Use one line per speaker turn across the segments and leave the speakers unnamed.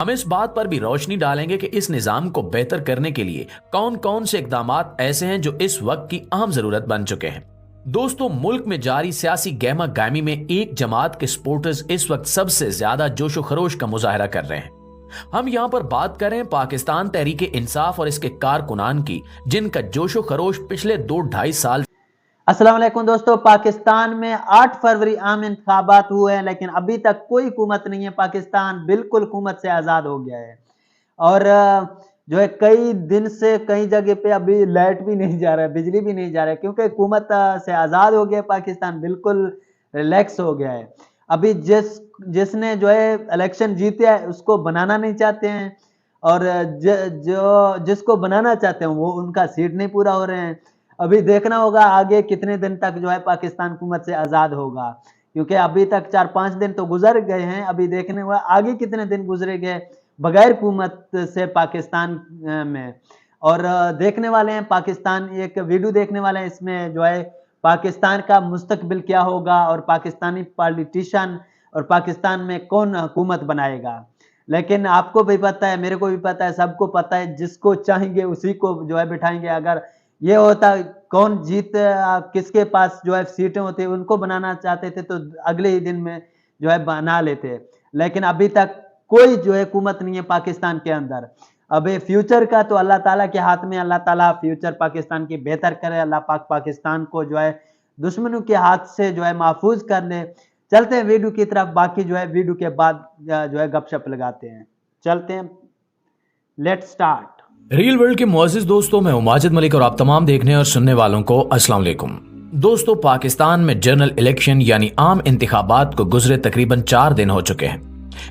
हम इस बात पर भी रोशनी डालेंगे कि इस निजाम को बेहतर करने के लिए कौन कौन से इकदामात ऐसे हैं जो इस वक्त की अहम जरूरत बन चुके हैं। दोस्तों, मुल्क में जारी सियासी गहमा गहमी में एक जमात के सपोर्टर्स इस वक्त सबसे ज्यादा जोशो खरोश का मुजाहरा कर रहे हैं। हम यहाँ पर बात करें पाकिस्तान तहरीक इंसाफ और इसके कारकुनान की, जिनका जोशो खरोश पिछले 2-2.5 साल।
अस्सलाम वालेकुम दोस्तों, पाकिस्तान में 8 फरवरी आम इंतखाबात हुए हैं, लेकिन अभी तक कोई हुकूमत नहीं है। पाकिस्तान बिल्कुल हुकूमत से आज़ाद हो गया है और जो है कई दिन से कई जगह पे अभी लाइट भी नहीं जा रहा है, बिजली भी नहीं जा रहा है, क्योंकि हुकूमत से आज़ाद हो गया। पाकिस्तान बिल्कुल रिलैक्स हो गया है। अभी जिसने जो है इलेक्शन जीते है उसको बनाना नहीं चाहते हैं, और जिसको बनाना चाहते हैं वो उनका सीट नहीं पूरा हो रहे हैं। अभी देखना होगा आगे कितने दिन तक जो है पाकिस्तान हुकूमत से आज़ाद होगा, क्योंकि अभी तक 4-5 दिन तो गुजर गए हैं। अभी देखने होगा आगे कितने दिन गुजरेंगे बगैर हुकूमत से पाकिस्तान में। और देखने वाले हैं पाकिस्तान, एक वीडियो देखने वाले हैं, इसमें जो है पाकिस्तान का मुस्तकबिल क्या होगा और पाकिस्तानी पॉलिटिशियन और पाकिस्तान में कौन हुकूमत बनाएगा। लेकिन आपको भी पता है, मेरे को भी पता है, सबको पता है, जिसको चाहेंगे उसी को जो है बिठाएंगे। अगर ये होता कौन जीत किसके पास जो है सीटें होती उनको बनाना चाहते थे तो अगले ही दिन में जो है बना लेते, लेकिन अभी तक कोई जो है हुकूमत नहीं है पाकिस्तान के अंदर। अभी फ्यूचर का तो अल्लाह ताला के हाथ में, अल्लाह ताला फ्यूचर पाकिस्तान की बेहतर करे। अल्लाह पाक पाकिस्तान को जो है दुश्मनों के हाथ से जो है महफूज कर ले। चलते हैं वीडियो की तरफ, बाकी जो है वीडियो के बाद जो है गपशप लगाते हैं। चलते हैं, लेट्स स्टार्ट।
रियल वर्ल्ड के मुअज़्ज़िज़ दोस्तों, मैं हूं माजिद मलिक और आप तमाम देखने और सुनने वालों को अस्सलाम वालेकुम। दोस्तों, पाकिस्तान में जनरल इलेक्शन यानी आम इंतखाबात को गुजरे तकरीबन 4 दिन हो चुके हैं।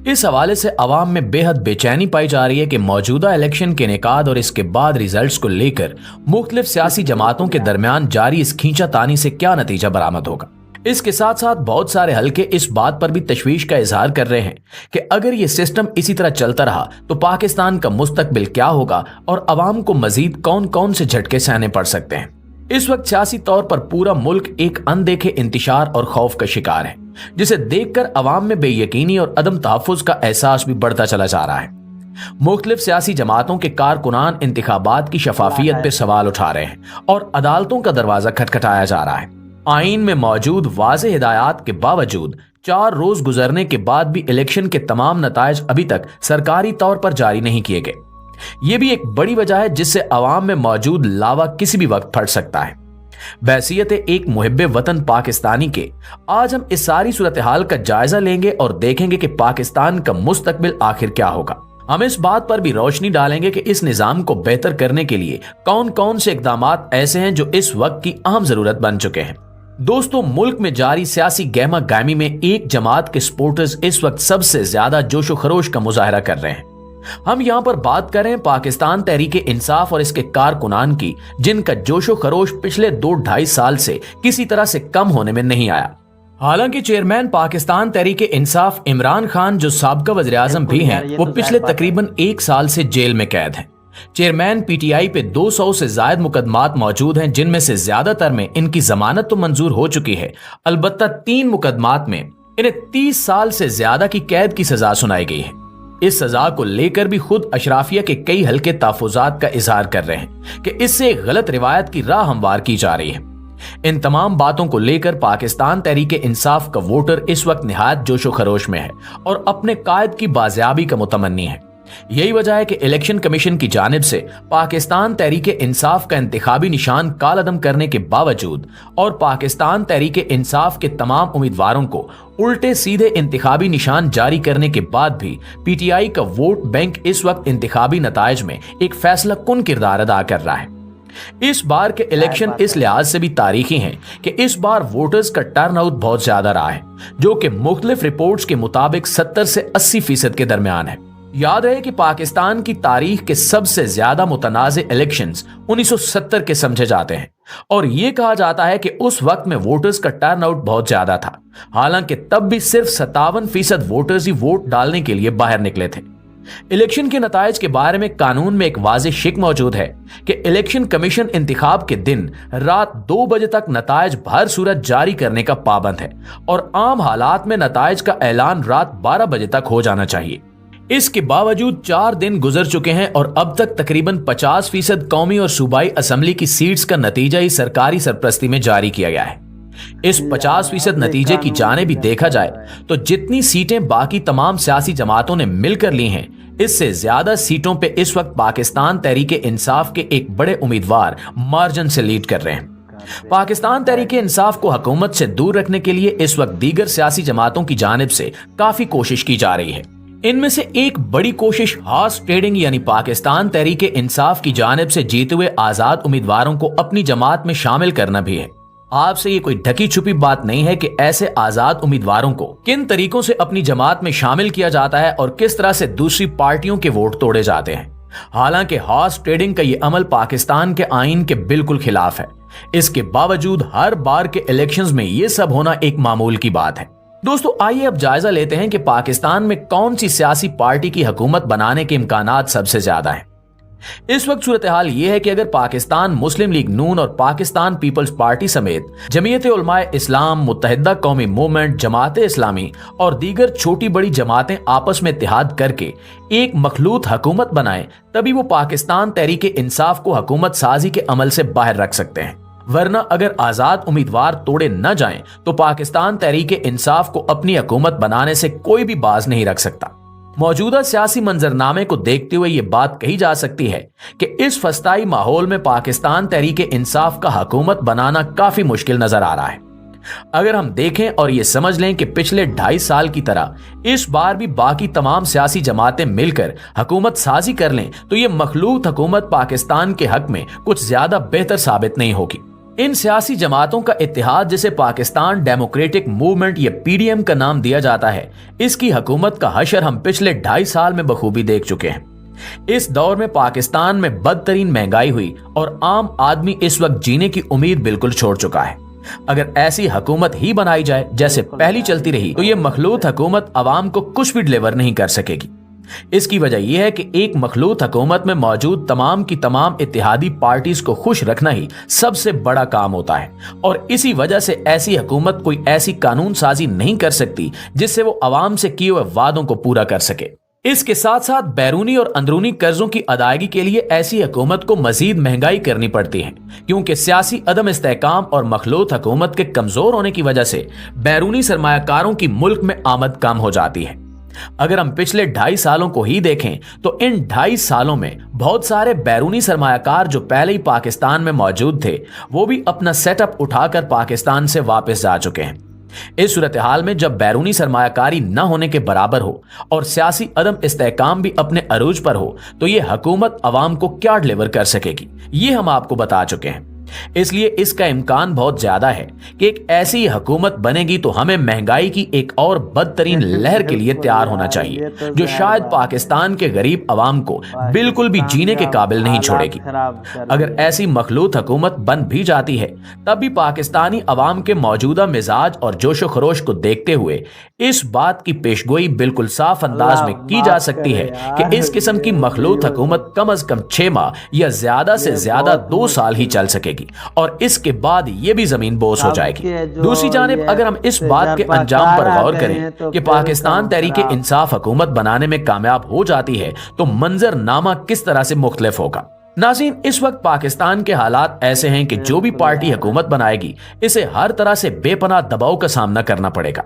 इस हवाले से अवाम में बेहद बेचैनी पाई जा रही है कि मौजूदा इलेक्शन के इनेकाद और इसके बाद रिजल्ट्स को लेकर मुख्तलिफ सियासी जमातों के दरमियान जारी इस खींचातानी से क्या नतीजा बरामद होगा। इसके साथ साथ बहुत सारे हलके इस बात पर भी तशवीश का इजहार कर रहे हैं कि अगर ये सिस्टम इसी तरह चलता रहा तो पाकिस्तान का मुस्तकबिल क्या होगा और अवाम को मजीद कौन कौन से झटके सहने पड़ सकते हैं। इस वक्त सियासी तौर पर पूरा मुल्क एक अनदेखे इंतशार और खौफ का शिकार है, जिसे देखकर अवाम में बेयकीनी और अदम तहफ्फुज का एहसास भी बढ़ता चला जा रहा है। मुख्तलिफ सियासी जमातों के कारकुनान इंतखाबात की शफाफियत पे सवाल उठा रहे हैं और अदालतों का दरवाजा खटखटाया जा रहा है। आईन में मौजूद वाज़ेह हिदायत के बावजूद 4 रोज गुजरने के बाद भी इलेक्शन के तमाम नताइज अभी तक सरकारी तौर पर जारी नहीं किए गए। ये भी एक बड़ी वजह है जिससे अवाम में मौजूद लावा किसी भी वक्त फट सकता है। बहैसियत एक मुहिब्बे वतन पाकिस्तानी के आज हम इस सारी सूरत हाल का जायजा लेंगे और देखेंगे कि पाकिस्तान का मुस्तकबिल आखिर क्या होगा। हम इस बात पर भी रोशनी डालेंगे कि इस निजाम को बेहतर करने के लिए कौन कौन से इकदामात ऐसे हैं जो इस वक्त की अहम जरूरत बन चुके हैं। दोस्तों, मुल्क में जारी सियासी गहमा गहमी में एक जमात के सपोर्टर्स इस वक्त सबसे ज्यादा जोशो खरोश का मुजाहरा कर रहे हैं। हम यहाँ पर बात करें पाकिस्तान तहरीक इंसाफ और इसके कारकुनान की, जिनका जोशो खरोश पिछले 2-2.5 साल से किसी तरह से कम होने में नहीं आया। हालांकि चेयरमैन पाकिस्तान तहरीक इंसाफ इमरान खान, जो साबका वज़ीर आज़म भी हैं, वो पिछले तकरीबन 1 साल से जेल में कैद हैं। चेयरमैन पीटीआई पे 200 से ज्यादा मुकदमात मौजूद हैं, जिनमें से ज्यादातर में इनकी जमानत तो मंजूर हो चुकी है, अलबत्ता 3 मुकदमात में इन्हें 30 साल से ज्यादा की कैद की सजा सुनाई गई है। इस सजा को लेकर भी खुद अशराफिया के कई हल्के तहफ्फुजात का इजहार कर रहे हैं कि इससे एक गलत रिवायत की राह हमवार की जा रही है। इन तमाम बातों को लेकर पाकिस्तान तहरीक इंसाफ का वोटर इस वक्त निहायत जोशो खरोश में है और अपने कायद की बाजियाबी का मुतमन्नी है। यही वजह है कि इलेक्शन कमीशन की जानिब से पाकिस्तान तहरीक इंसाफ का इंतखाबी निशान कालअदम करने के बावजूद और पाकिस्तान तहरीक इंसाफ के तमाम उम्मीदवारों को उल्टे सीधे इंतखाबी निशान जारी करने के बाद भी पीटीआई का वोट बैंक इस वक्त इंतखाबी नताइज में एक फैसला कुन किरदार अदा कर रहा है। इस बार के इलेक्शन इस लिहाज से भी तारीखी हैं कि इस बार वोटर्स का टर्नआउट बहुत ज्यादा रहा है, जो कि मुख्तलिफ रिपोर्ट्स के मुताबिक 70 से 80% के दरमियान है। याद रहे कि पाकिस्तान की तारीख के सबसे ज्यादा मुतनाज़े इलेक्शंस 1970 के समझे जाते हैं और यह कहा जाता है कि उस वक्त में वोटर्स का टर्नआउट बहुत ज्यादा था। हालांकि तब भी सिर्फ 57% वोटर्स ही वोट डालने के लिए बाहर निकले थे। इलेक्शन के नताइज के बारे में कानून में एक वाज़ेह शिक मौजूद है कि इलेक्शन कमीशन इंतखाब के दिन रात 2 बजे तक नताइज भर सूरत जारी करने का पाबंद है और आम हालात में नताइज का ऐलान रात 12 बजे तक हो जाना चाहिए। इसके बावजूद 4 दिन गुजर चुके हैं और अब तक तकरीबन 50% कौमी और सूबाई असेंबली की सीट्स का नतीजा ही सरकारी सरपरस्ती में जारी किया गया है। इस 50% नतीजे की जानिब भी देखा जाए तो जितनी सीटें बाकी तमाम सियासी जमातों ने मिलकर ली हैं, इससे ज्यादा सीटों पे इस वक्त पाकिस्तान तहरीक इंसाफ के एक बड़े उम्मीदवार मार्जिन से लीड कर रहे हैं। पाकिस्तान तहरीक इंसाफ को हुकूमत से दूर रखने के लिए इस वक्त दीगर सियासी जमातों की जानिब से काफी कोशिश की जा रही है। इनमें से एक बड़ी कोशिश हॉर्स ट्रेडिंग यानी पाकिस्तान तहरीक इंसाफ की जानिब से जीते हुए आजाद उम्मीदवारों को अपनी जमात में शामिल करना भी है। आपसे ये कोई ढकी छुपी बात नहीं है कि ऐसे आजाद उम्मीदवारों को किन तरीकों से अपनी जमात में शामिल किया जाता है और किस तरह से दूसरी पार्टियों के वोट तोड़े जाते हैं। हालांकि हॉर्स ट्रेडिंग का ये अमल पाकिस्तान के आईन के बिल्कुल खिलाफ है। इसके बावजूद हर बार के इलेक्शंस में ये सब होना एक मामूल की बात है। दोस्तों, आइए अब जायजा लेते हैं कि पाकिस्तान में कौन सी सियासी पार्टी की हुकूमत बनाने के इम्कानात सबसे ज्यादा हैं। इस वक्त सूरत हाल यह है कि अगर पाकिस्तान मुस्लिम लीग नून और पाकिस्तान पीपल्स पार्टी समेत जमीयत उलमाए इस्लाम, मुत्तहिदा कौमी मूवमेंट, जमात इस्लामी और दीगर छोटी बड़ी जमातें आपस में इत्तेहाद करके एक मखलूत हुकूमत बनाएं, तभी वो पाकिस्तान तहरीक इंसाफ को हुकूमत साजी के अमल से बाहर रख सकते हैं। वरना अगर आजाद उम्मीदवार तोड़े न जाएं तो पाकिस्तान तहरीक इंसाफ को अपनी हुकूमत बनाने से कोई भी बाज नहीं रख सकता। मौजूदा सियासी मंजरनामे को देखते हुए ये बात कही जा सकती है कि इस फस्ताई माहौल में पाकिस्तान तहरीक इंसाफ का हुकूमत बनाना काफी मुश्किल नजर आ रहा है। अगर हम देखें और ये समझ लें कि पिछले 2.5 साल की तरह इस बार भी बाकी तमाम सियासी जमातें मिलकर हुकूमत साजी कर लें तो ये मखलूत हुकूमत पाकिस्तान के हक में कुछ ज्यादा बेहतर साबित नहीं होगी। इन सियासी जमातों का इत्तेहाद, जिसे पाकिस्तान डेमोक्रेटिक मूवमेंट या पीडीएम का नाम दिया जाता है, इसकी हुकूमत का हशर हम पिछले 2.5 साल में बखूबी देख चुके हैं। इस दौर में पाकिस्तान में बदतरीन महंगाई हुई और आम आदमी इस वक्त जीने की उम्मीद बिल्कुल छोड़ चुका है। अगर ऐसी हुकूमत ही बनाई जाए जैसे पहली चलती रही तो ये मखलूत हुकूमत अवाम को कुछ भी डिलीवर नहीं कर सकेगी। इसकी वजह यह है कि एक मखलूत हुकूमत में मौजूद तमाम की तमाम इत्तेहादी पार्टीज को खुश रखना ही सबसे बड़ा काम होता है और इसी वजह से ऐसी हुकूमत कोई ऐसी कानून साजी नहीं कर सकती जिससे वो अवाम से किए हुए वादों को पूरा कर सके। इसके साथ साथ बैरूनी और अंदरूनी कर्जों की अदायगी के लिए ऐसी हुकूमत को मजीद महंगाई करनी पड़ती है, क्योंकि सियासी अदम इस्तेहकाम और मखलूत हुकूमत के कमजोर होने की वजह से बैरूनी सरमायाकारों की मुल्क में आमद कम हो जाती है। अगर हम पिछले 2.5 सालों को ही देखें तो इन 2.5 सालों में बहुत सारे बैरूनी सरमायाकार जो पहले ही पाकिस्तान में मौजूद थे वो भी अपना सेटअप उठाकर पाकिस्तान से वापस जा चुके हैं। इस सूरत हाल में जब बैरूनी सरमायाकारी न होने के बराबर हो और सियासी अदम इस्तेहकाम भी अपने अरूज पर हो तो ये हुकूमत अवाम को क्या डिलीवर कर सकेगी, ये हम आपको बता चुके हैं। इसलिए इसका इम्कान बहुत ज्यादा है कि एक ऐसी हुकूमत बनेगी तो हमें महंगाई की एक और बदतरीन लहर के लिए तैयार होना चाहिए जो शायद पाकिस्तान के गरीब अवाम को बिल्कुल भी जीने के काबिल नहीं छोड़ेगी। अगर ऐसी मखलूत हुकूमत बन भी जाती है तब भी पाकिस्तानी अवाम के मौजूदा मिजाज और जोशो खरोश को देखते हुए इस बात की पेशगोई बिल्कुल साफ अंदाज में की जा सकती है कि इस किस्म की मखलूत हुकूमत कम अज कम 6 माह या ज्यादा से ज्यादा 2 साल ही चल सकेगी और इसके बाद ये भी जमीन बोस हो जाएगी। दूसरी जानिब अगर हम इस बात के अंजाम पर गौर करें कि पाकिस्तान तहरीक इंसाफ हुकूमत बनाने में कामयाब हो जाती है तो मंजरनामा किस तरह से मुख्तलिफ होगा। नाज़रीन, इस वक्त पाकिस्तान के हालात ऐसे हैं कि जो भी पार्टी हुकूमत बनाएगी इसे हर तरह से बेपनाह दबाव का सामना करना पड़ेगा।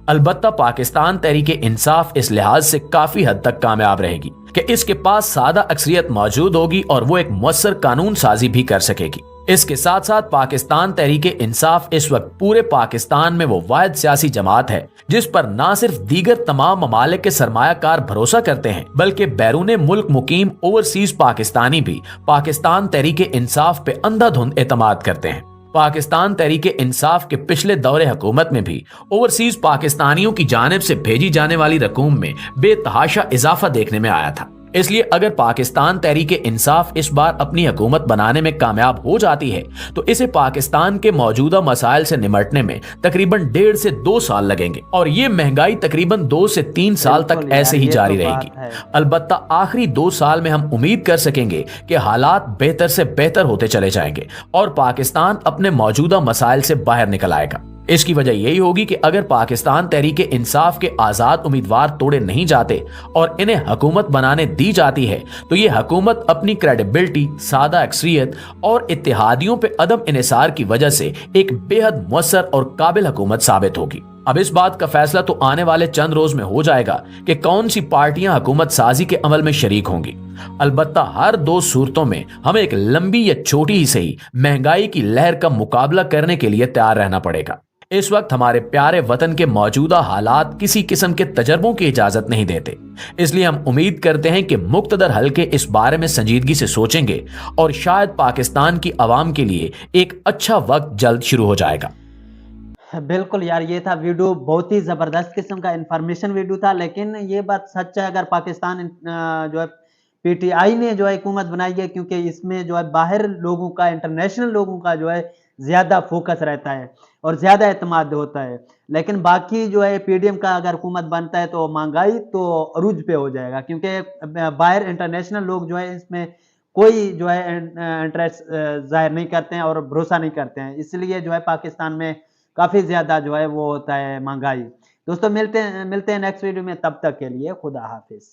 अलबत्ता पाकिस्तान तहरीक इंसाफ इस लिहाज से काफी हद तक कामयाब रहेगी कि इसके पास सादा अक्सरियत मौजूद होगी और वो एक मुअस्सर कानून साजी भी कर सकेगी। इसके साथ साथ पाकिस्तान तहरीक इंसाफ इस वक्त पूरे पाकिस्तान में वो वाहिद सियासी जमात है जिस पर न सिर्फ दीगर तमाम ममालिक के सरमायाकार भरोसा करते हैं बल्कि बैरून मुल्क मुकीम ओवरसीज पाकिस्तानी भी पाकिस्तान तहरीक इंसाफ पे अंधाधुंध एतमाद करते हैं। पाकिस्तान तहरीक इंसाफ के पिछले दौरे हुकूमत में भी ओवरसीज पाकिस्तानियों की जानिब से भेजी जाने वाली रकूम में बेतहाशा इजाफा देखने में आया था। इसलिए अगर पाकिस्तान तहरीक इंसाफ इस बार अपनी हुकूमत बनाने में कामयाब हो जाती है तो इसे पाकिस्तान के मौजूदा मसाइल से निमटने में तकरीबन 1.5 से 2 साल लगेंगे और ये महंगाई तकरीबन 2 से 3 साल तक ऐसे ही जारी रहेगी। अलबत्ता आखिरी 2 साल में हम उम्मीद कर सकेंगे कि हालात बेहतर से बेहतर होते चले जाएंगे और पाकिस्तान अपने मौजूदा मसाइल से बाहर निकल आएगा। इसकी वजह यही होगी कि अगर पाकिस्तान तहरीक इंसाफ के आजाद उम्मीदवार तोड़े नहीं जाते और इन्हें हुकूमत बनाने दी जाती है तो ये हुकूमत अपनी क्रेडिबिलिटी, सादा अक्सरियत और इत्तेहादियों पे अदम इन्हिसार की वजह से एक बेहद मुअस्सर और काबिल हुकूमत साबित होगी। अब इस बात का फैसला तो आने वाले चंद रोज में हो जाएगा कि कौन सी पार्टियां हुकूमत साजी के अमल में शरीक होंगी। अलबत्ता हर दो सूरतों में हमें एक लंबी या छोटी ही सही महंगाई की लहर का मुकाबला करने के लिए तैयार रहना पड़ेगा। इस वक्त हमारे प्यारे वतन के मौजूदा हालात किसी किस्म के तजर्बों की इजाजत नहीं देते, इसलिए हम उम्मीद करते हैं कि मुक्तदर हल्के इस बारे में संजीदगी से सोचेंगे और शायद पाकिस्तान की आवाम के लिए एक अच्छा वक्त जल्द शुरू हो जाएगा।
बिल्कुल यार, ये था वीडियो, बहुत ही ज़बरदस्त किस्म का इंफॉर्मेशन वीडियो था। लेकिन ये बात सच है, अगर पाकिस्तान जो है पीटीआई ने जो है हुकूमत बनाई है, क्योंकि इसमें जो है बाहर लोगों का, इंटरनेशनल लोगों का जो है ज़्यादा फोकस रहता है और ज़्यादा एतमाद होता है। लेकिन बाकी जो है पीडीएम का अगर हुकूमत बनता है तो महंगाई तो अरूज पे हो जाएगा, क्योंकि बाहर इंटरनेशनल लोग जो है इसमें कोई जो है इंटरेस्ट जाहिर नहीं करते हैं और भरोसा नहीं करते हैं। इसलिए जो है पाकिस्तान में काफ़ी ज़्यादा जो है वो होता है महंगाई। दोस्तों मिलते हैं नेक्स्ट वीडियो में, तब तक के लिए खुदा हाफिज़।